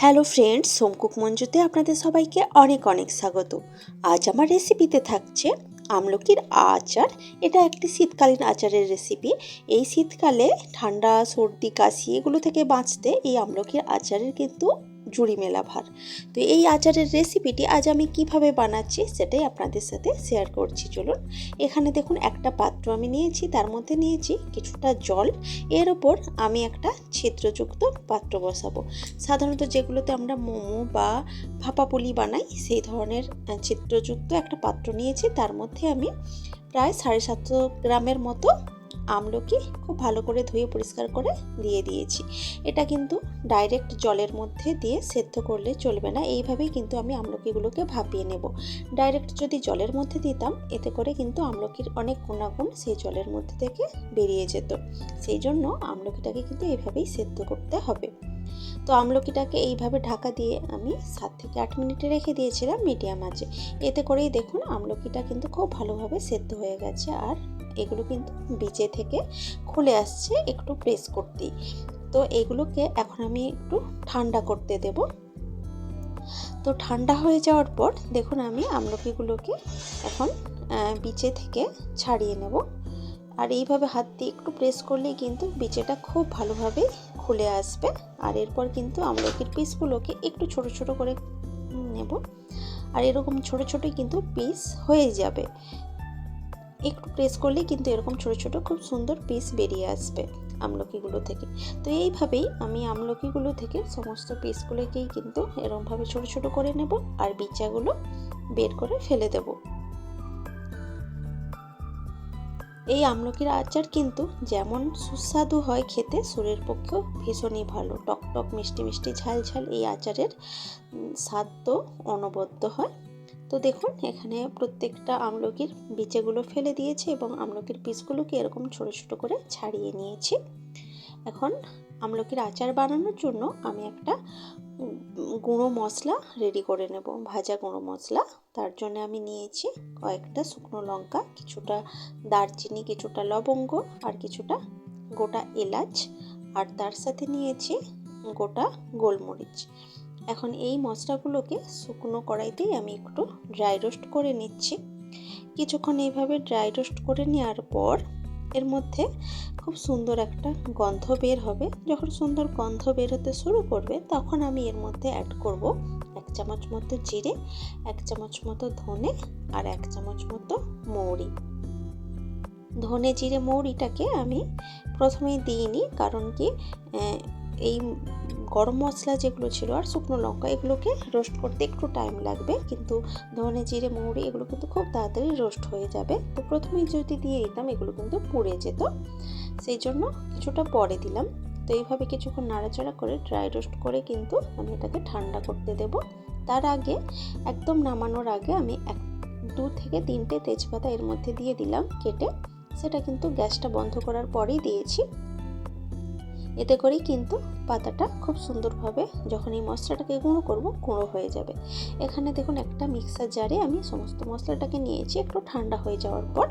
Hello friends, home cook মঞ্জুতে আপনাদের সবাইকে অনেক অনেক স্বাগত। আজ আমার রেসিপিতে থাকছে আমলকির আচার। এটা একটি শীতকালীন আচারের রেসিপি। এই শীতকালে ঠান্ডা, সর্দি, কাশি এগুলো থেকে বাঁচতে এই আমলকির আচারের কিন্তু জুড়ি মেলা ভার। তো এই আচারের রেসিপিটি আজ আমি কিভাবে বানাচ্ছি সেটাই আপনাদের সাথে শেয়ার করছি। চলুন, এখানে দেখুন একটা পাত্র আমি নিয়েছি, তার মধ্যে নিয়েছি কিছুটা জল। এর ওপর আমি একটা ছিদ্রযুক্ত পাত্র বসাবো। সাধারণত যেগুলোতে আমরা মোমো বা ভাপা পুলি বানাই সেই ধরনের ছিদ্রযুক্ত একটা পাত্র নিয়েছি। তার মধ্যে আমি প্রায় 750 গ্রামের মতো আমলকি খুব ভালো করে ধুয়ে পরিষ্কার করে দিয়ে দিয়েছি। এটা কিন্তু ডাইরেক্ট জলের মধ্যে দিয়ে সেদ্ধ করলে চলবে না, এইভাবেই কিন্তু আমি আমলকিগুলোকে ভাপিয়ে নেব। ডাইরেক্ট যদি জলের মধ্যে দিতাম এতে করে কিন্তু আমলকির অনেক গুণাগুণ সেই জলের মধ্যে থেকে বেরিয়ে যেত। সেই জন্য আমলকিটাকে কিন্তু এইভাবেই সেদ্ধ করতে হবে। তো আমলকিটাকে এইভাবে ঢাকা দিয়ে আমি 7 থেকে 8 মিনিটে রেখে দিয়েছিলাম মিডিয়াম আঁচে। এতে করেই দেখুন আমলকিটা কিন্তু খুব ভালোভাবে সেদ্ধ হয়ে গেছে, আর এগুলো কিন্তু বীজে থেকে খুলে আসছে একটু প্রেস করতেই। তো এগুলোকে এখন আমি একটু ঠান্ডা করতে দেব। তো ঠান্ডা হয়ে যাওয়ার পর দেখুন আমি আমলকিগুলোকে এখন বীজে থেকে ছাড়িয়ে নেব। আর এইভাবে হাত দিয়ে একটু প্রেস করলেই কিন্তু বীজটা খুব ভালোভাবে খুলে আসবে। আর এরপর কিন্তু আমলকির পিসগুলোকে একটু ছোট ছোট করে নেব। আর এরকম ছোট ছোটই কিন্তু পিস হয়ে যাবে। একটু প্রেস করলেই কিন্তু এরকম ছোট ছোট খুব সুন্দর পিস বেরিয়ে আসবে আমলকিগুলো থেকে। তো এইভাবেই আমি আমলকিগুলো থেকে সমস্ত পিসগুলোকেই কিন্তু এরকমভাবে ছোট ছোট করে নেব আর বীজগুলো বের করে ফেলে দেব। এই আমলকির আচার কিন্তু যেমন সুস্বাদু হয় খেতে, শরীরের পক্ষেও ভীষণই ভালো। টকটক, মিষ্টি মিষ্টি, ঝাল ঝাল এই আচারের স্বাদ তো অনবদ্য হয়। তো দেখুন এখানে প্রত্যেকটা আমলকির বীজগুলো ফেলে দিয়েছি এবং আমলকির পিসগুলোকে এরকম ছোট ছোট করে ছাড়িয়ে নিয়েছি। এখন আমলকির আচার বানানোর জন্য আমি একটা গুঁড়ো মশলা রেডি করে নেব, ভাজা গুঁড়ো মশলা। তার জন্য আমি নিয়েছি কয়েকটা শুকনো লঙ্কা, কিছুটা দারচিনি, কিছুটা লবঙ্গ আর কিছুটা গোটা এলাচ, আর তার সাথে নিয়েছি গোটা গোলমরিচ। এখন এই মশলাগুলোকে শুকনো কড়াইতেই আমি একটু ড্রাই রোস্ট করে নিচ্ছি। কিছুক্ষণ এইভাবে ড্রাই রোস্ট করে নেওয়ার পর এর মধ্যে খুব সুন্দর একটা গন্ধ বের হবে। যখন সুন্দর গন্ধ বের হতে শুরু করবে তখন আমি এর মধ্যে অ্যাড করব 1 চামচ মতো জিরে, 1 চামচ মতো ধনে আর 1 চামচ মতো মৌরি। ধনে, জিরে, মৌরিটাকে আমি প্রথমেই দিইনি, কারণ কি এই গরম মশলা যেগুলো ছিল আর শুকনো লঙ্কা এগুলোকে রোস্ট করতে একটু টাইম লাগবে, কিন্তু ধনে, জিরে, মৌরি এগুলো কিন্তু খুব তাড়াতাড়ি রোস্ট হয়ে যাবে। তো প্রথমেই যদি দিয়ে দিতাম এগুলো কিন্তু পুড়ে যেত, সেই জন্য কিছুটা পরে দিলাম। তো এইভাবে কিছুক্ষণ নাড়াচাড়া করে ড্রাই রোস্ট করে কিন্তু আমি এটাকে ঠান্ডা করতে দেব। তার আগে একদম নামানোর আগে আমি 2 থেকে 3টে তেজপাতা এর মধ্যে দিয়ে দিলাম কেটে। সেটা কিন্তু গ্যাসটা বন্ধ করার পরেই দিয়েছি। এতে করেই কিন্তু পাতাটা খুব সুন্দরভাবে যখন এই মশলাটাকে গুঁড়ো করব গুঁড়ো হয়ে যাবে। এখানে দেখুন একটা মিক্সার জারে আমি সমস্ত মশলাটাকে নিয়েছি একটু ঠান্ডা হয়ে যাওয়ার পর।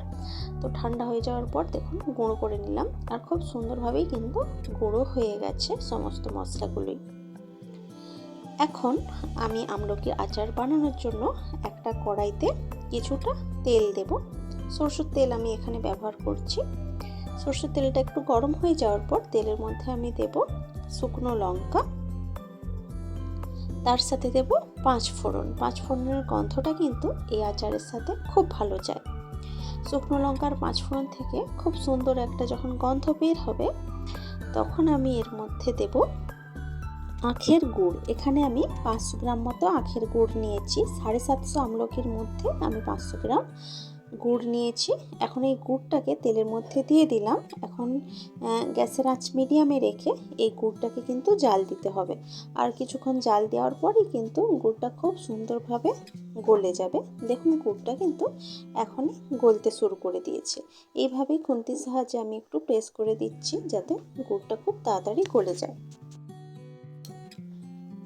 তো ঠান্ডা হয়ে যাওয়ার পর দেখুন গুঁড়ো করে নিলাম, আর খুব সুন্দরভাবেই কিন্তু গুঁড়ো হয়ে গেছে সমস্ত মশলাগুলোই। এখন আমি আমলকির আচার বানানোর জন্য একটা কড়াইতে কিছুটা তেল দেব। সরষের তেল আমি এখানে ব্যবহার করছি। সরষের তেলটা একটু গরম হয়ে যাওয়ার পর তেলের মধ্যে আমি দেব শুকনো লঙ্কা, তার সাথে দেব 5 ফোড়ন। 5 ফোড়নের গন্ধটা কিন্তু এই আচারের সাথে খুব ভালো যায়। শুকনো লঙ্কার 5 ফোড়ন থেকে খুব সুন্দর একটা যখন গন্ধ বের হবে তখন আমি এর মধ্যে দেব আখের গুড়। এখানে আমি 500 গ্রাম মতো আখের গুড় নিয়েছি। 750 আমলকির মধ্যে আমি 500 গ্রাম গুড় নিয়েছি। এখন এই গুড়টাকে তেলের মধ্যে দিয়ে দিলাম। এখন গ্যাসের আঁচ মিডিয়ামে রেখে এই গুড়টাকে কিন্তু জাল দিতে হবে। আর কিছুক্ষণ জাল দেওয়ার পরই কিন্তু গুড়টা খুব সুন্দরভাবে গলে যাবে। দেখুন গুড়টা কিন্তু এখনই গলতে শুরু করে দিয়েছে। এইভাবেই খুন্তির সাহায্যে আমি একটু প্রেস করে দিচ্ছি যাতে গুড়টা খুব তাড়াতাড়ি গলে যায়।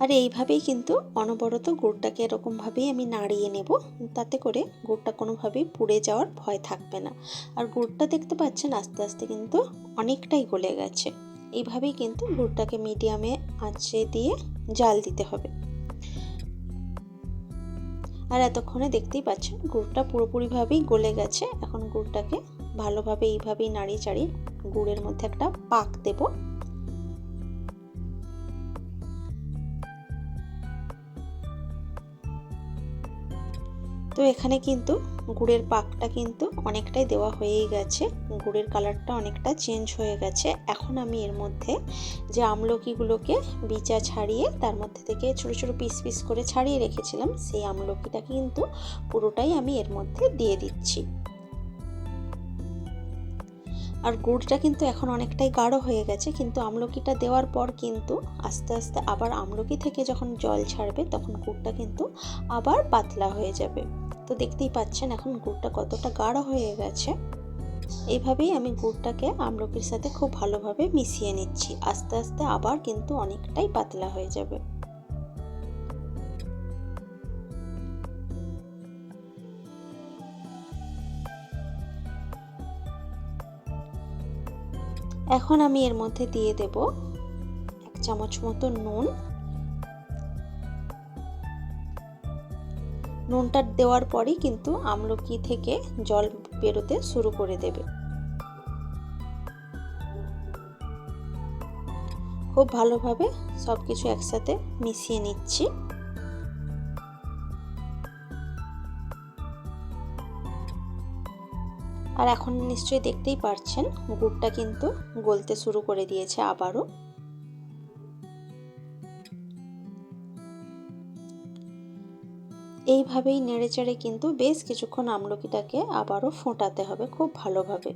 আর এইভাবেই কিন্তু অনবরত গুড়টাকে এরকমভাবেই আমি নাড়িয়ে নেব, তাতে করে গুড়টা কোনোভাবেই পুড়ে যাওয়ার ভয় থাকবে না। আর গুড়টা দেখতে পাচ্ছেন আস্তে আস্তে কিন্তু অনেকটাই গলে গেছে। এইভাবেই কিন্তু গুড়টাকে মিডিয়ামে আঁচে দিয়ে জাল দিতে হবে। আর এতক্ষণে দেখতেই পাচ্ছেন গুড়টা পুরোপুরিভাবেই গলে গেছে। এখন গুড়টাকে ভালোভাবে এইভাবেই নাড়িয়ে চাড়িয়ে গুড়ের মধ্যে একটা পাক দেব। তো এখানে কিন্তু গুড়ের পাকটা কিন্তু অনেকটাই দেওয়া হয়েই গেছে, গুড়ের কালারটা অনেকটা চেঞ্জ হয়ে গেছে। এখন আমি এর মধ্যে যে আমলকিগুলোকে বিচা ছাড়িয়ে তার মধ্যে থেকে ছোট ছোট পিস পিস করে ছাড়িয়ে রেখেছিলাম, সেই আমলকিটাকে কিন্তু পুরোটাই আমি এর মধ্যে দিয়ে দিচ্ছি। আর গুড়টা কিন্তু এখন অনেকটাই গাঢ় হয়ে গেছে, কিন্তু আমলকিটা দেওয়ার পর কিন্তু আস্তে আস্তে আবার আমলকি থেকে যখন জল ছাড়বে তখন গুড়টা কিন্তু আবার পাতলা হয়ে যাবে। তো দেখতেই পাচ্ছেন এখন গুড়টা কতটা গাঢ় হয়ে গেছে। এইভাবেই আমি গুড়টাকে আমলকির সাথে খুব ভালোভাবে মিশিয়ে নিচ্ছি। আস্তে আস্তে আবার কিন্তু অনেকটাই পাতলা হয়ে যাবে। এখন আমি এর মধ্যে দিয়ে দেব 1 চামচ মতো নুন। নুনটা দেওয়ার পরই কিন্তু আমলকি থেকে জল বেরোতে শুরু করে দেবে। খুব ভালোভাবে সবকিছু একসাথে মিশিয়ে নিচ্ছি। আর এখন নিশ্চয়ই দেখতেই পারছেন গুড়টা কিন্তু গলতে শুরু করে দিয়েছে আবারও। এইভাবেই নেড়েচেড়ে কিন্তু বেশ কিছুক্ষণ আমলকিটাকে আবারও ফোটাতে হবে খুব ভালোভাবে।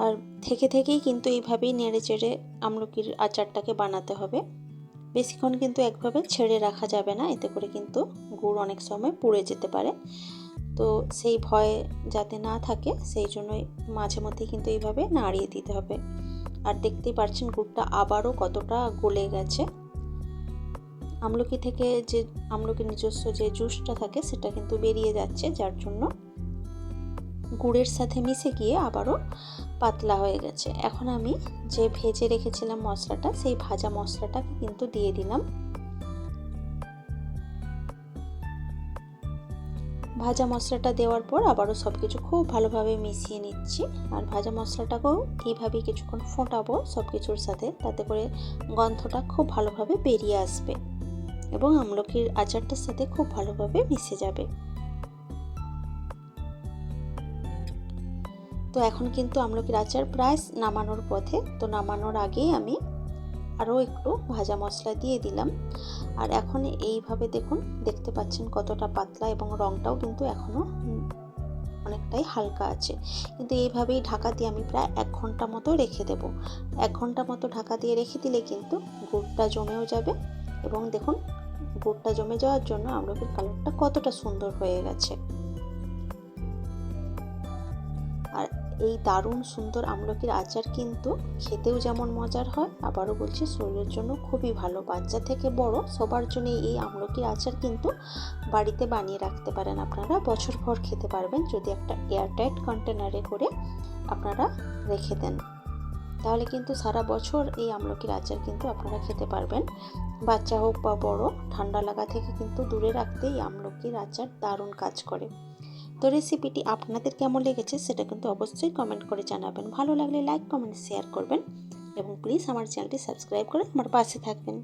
আর থেকেই কিন্তু এইভাবেই নেড়েচেড়ে আমলকির আচারটাকে বানাতে হবে। বেশিক্ষণ কিন্তু একভাবে ছেড়ে রাখা যাবে না, এতে করে কিন্তু গুড় অনেক সময় পুড়ে যেতে পারে। তো সেই ভয় যাতে না থাকে সেই জন্যই মাঝে মধ্যে কিন্তু এইভাবে নাড়িয়ে দিতে হবে। আর দেখতেই পাচ্ছেন গুড়টা আবারও কতটা গলে গেছে। আমলকি থেকে যে আমলকির নিজস্ব যে জুসটা থাকে সেটা কিন্তু বেরিয়ে যাচ্ছে, যার জন্য গুড়ের সাথে মিশে গিয়ে আবারও পাতলা হয়ে গেছে। এখন আমি যে ভেজে রেখেছিলাম মশলাটা, সেই ভাজা মশলাটাকে কিন্তু দিয়ে দিলাম। ভাজা মশলাটা দেওয়ার পর আবারও সব কিছু খুব ভালোভাবে মিশিয়ে নিচ্ছি। আর ভাজা মশলাটাকেও এইভাবেই কিছুক্ষণ ফোটাবো সব কিছুর সাথে, তাতে করে গন্ধটা খুব ভালোভাবে বেরিয়ে আসবে এবং আমলকির আচারটার সাথে খুব ভালোভাবে মিশে যাবে। তো এখন কিন্তু আমলকির আচার প্রায় নামানোর পথে। তো নামানোর আগেই আমি আরও একটু ভাজা মশলা দিয়ে দিলাম। আর এখন এইভাবে দেখুন, দেখতে পাচ্ছেন কতটা পাতলা এবং রঙটাও কিন্তু এখনও অনেকটাই হালকা আছে। কিন্তু এইভাবেই ঢাকা দিয়ে আমি প্রায় 1 ঘন্টা মতো রেখে দেব। 1 ঘন্টা মতো ঢাকা দিয়ে রেখে দিলে কিন্তু গুড়টা জমেও যাবে এবং দেখুন গুড়টা জমে যাওয়ার জন্য আমলকির কালারটা কতটা সুন্দর হয়ে গেছে। আর এই দারুণ সুন্দর আমলকির আচার কিন্তু খেতেও যেমন মজার হয়, আবারও বলছি শরীরের জন্য খুবই ভালো। বাচ্চা থেকে বড় সবার জন্য এই আমলকির আচার কিন্তু বাড়িতে বানিয়ে রাখতে পারেন আপনারা, বছরভর খেতে পারবেন যদি একটা এয়ারটাইট কন্টেনারে করে আপনারা রেখে দেন। তাহলে কিন্তু সারা বছর এই আমলকির আচার কিন্তু আপনারা খেতে পারবেন। বাচ্চা হোক বা বড়, ঠান্ডা লাগা থেকে কিন্তু দূরে রাখতে এই আমলকির আচার দারুণ কাজ করে। তো রেসিপিটি আপনাদের কেমন লেগেছে সেটা কিন্তু অবশ্যই কমেন্ট করে জানাবেন। ভালো লাগলে লাইক, কমেন্ট, শেয়ার করবেন এবং প্লিজ আমার চ্যানেলটি সাবস্ক্রাইব করে আমার পাশে থাকবেন।